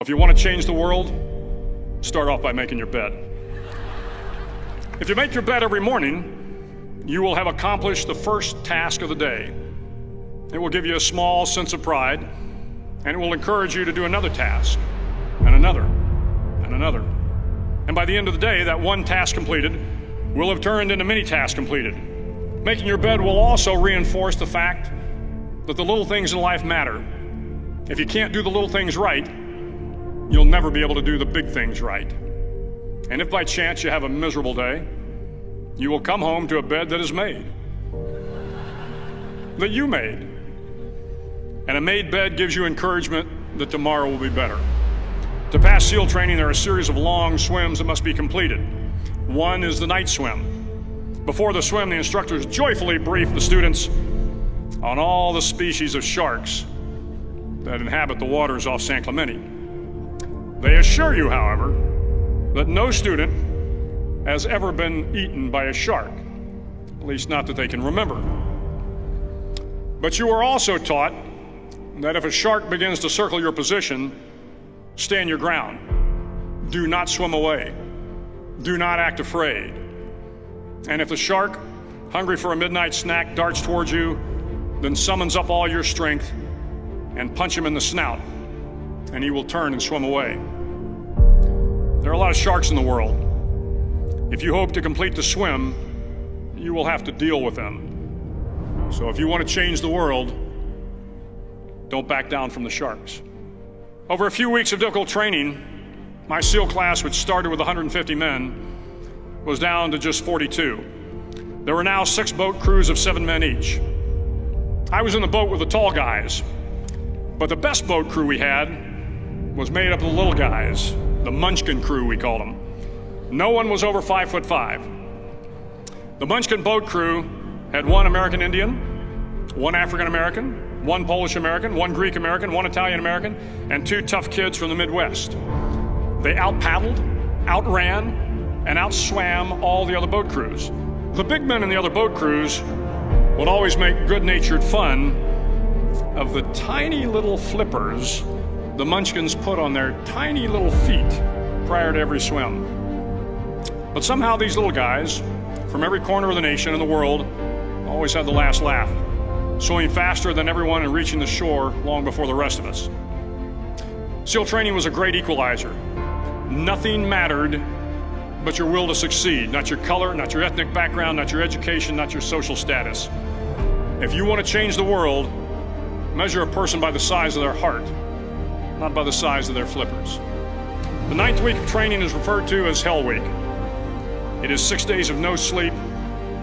If you want to change the world, start off by making your bed. If you make your bed every morning, you will have accomplished the first task of the day. It will give you a small sense of pride, and it will encourage you to do another task, and another, and another. And by the end of the day, that one task completed will have turned into many tasks completed. Making your bed will also reinforce the fact that the little things in life matter. If you can't do the little things right, you'll never be able to do the big things right. And if by chance you have a miserable day, you will come home to a bed that is made, that you made. And a made bed gives you encouragement that tomorrow will be better. To pass SEAL training, there are a series of long swims that must be completed. One is the night swim. Before the swim, the instructors joyfully brief the students on all the species of sharks that inhabit the waters off San Clemente. They assure you, however, that no student has ever been eaten by a shark, at least not that they can remember. But you are also taught that if a shark begins to circle your position, stand your ground. Do not swim away. Do not act afraid. And if the shark, hungry for a midnight snack, darts towards you, then summons up all your strength and punch him in the snout, and he will turn and swim away. There are a lot of sharks in the world. If you hope to complete the swim, you will have to deal with them. So if you want to change the world, don't back down from the sharks. Over a few weeks of difficult training, my SEAL class, which started with 150 men, was down to just 42. There were now 6 boat crews of 7 men each. I was in the boat with the tall guys, but the best boat crew we had was made up of the little guys, the Munchkin crew, we called them. No one was over 5'5". The Munchkin boat crew had 1 American Indian, 1 African American, 1 Polish American, 1 Greek American, 1 Italian American, and 2 tough kids from the Midwest. They out-paddled, outran, and outswam all the other boat crews. The big men in the other boat crews would always make good-natured fun of the tiny little flippers the Munchkins put on their tiny little feet prior to every swim. But somehow these little guys from every corner of the nation and the world always had the last laugh, swimming faster than everyone and reaching the shore long before the rest of us. SEAL training was a great equalizer. Nothing mattered but your will to succeed, not your color, not your ethnic background, not your education, not your social status. If you want to change the world, measure a person by the size of their heart, not by the size of their flippers. The 9th week of training is referred to as Hell Week. It is 6 days of no sleep,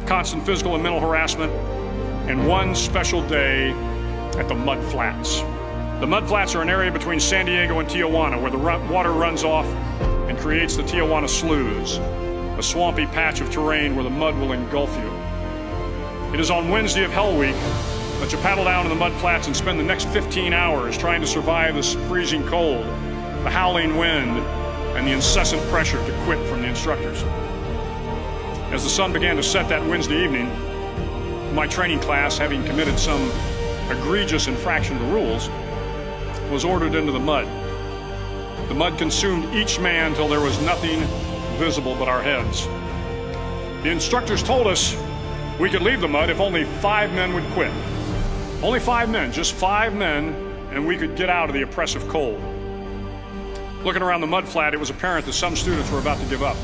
constant physical and mental harassment, and 1 special day at the Mud Flats. The Mud Flats are an area between San Diego and Tijuana where the water runs off and creates the Tijuana Sloughs, a swampy patch of terrain where the mud will engulf you. It is on Wednesday of Hell Week that you paddle down to the Mud Flats and spend the next 15 hours trying to survive this freezing cold, the howling wind, and the incessant pressure to quit from the instructors. As the sun began to set that Wednesday evening, my training class, having committed some egregious infraction to rules, was ordered into the mud. The mud consumed each man till there was nothing visible but our heads. The instructors told us we could leave the mud if only 5 men would quit. Only 5 men, just 5 men, and we could get out of the oppressive cold. Looking around the mud flat, it was apparent that some students were about to give up.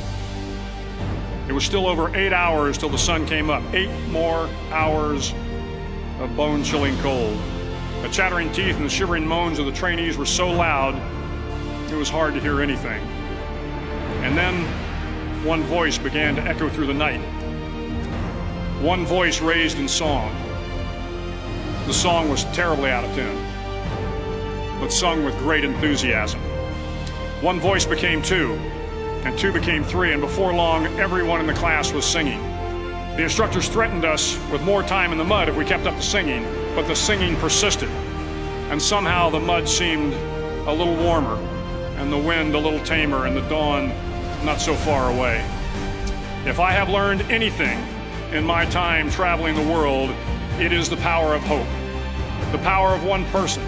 It was still over 8 hours till the sun came up. 8 more hours of bone-chilling cold. The chattering teeth and the shivering moans of the trainees were so loud, it was hard to hear anything. And then one voice began to echo through the night. One voice raised in song. The song was terribly out of tune, but sung with great enthusiasm. One voice became 2, and 2 became 3, and before long, everyone in the class was singing. The instructors threatened us with more time in the mud if we kept up the singing, but the singing persisted, and somehow the mud seemed a little warmer, and the wind a little tamer, and the dawn not so far away. If I have learned anything in my time traveling the world, it is the power of hope, the power of one person,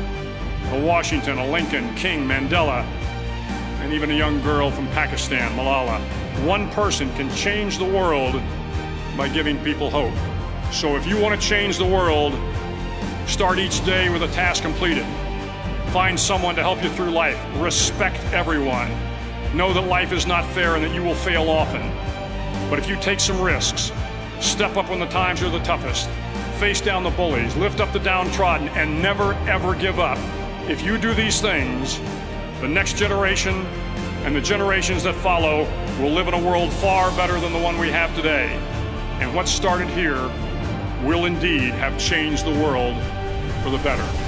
a Washington, a Lincoln, King, Mandela, and even a young girl from Pakistan, Malala. One person can change the world by giving people hope. So if you want to change the world, start each day with a task completed. Find someone to help you through life. Respect everyone. Know that life is not fair and that you will fail often. But if you take some risks, step up when the times are the toughest, face down the bullies, lift up the downtrodden, and never ever give up. If you do these things, the next generation and the generations that follow will live in a world far better than the one we have today. And what started here will indeed have changed the world for the better.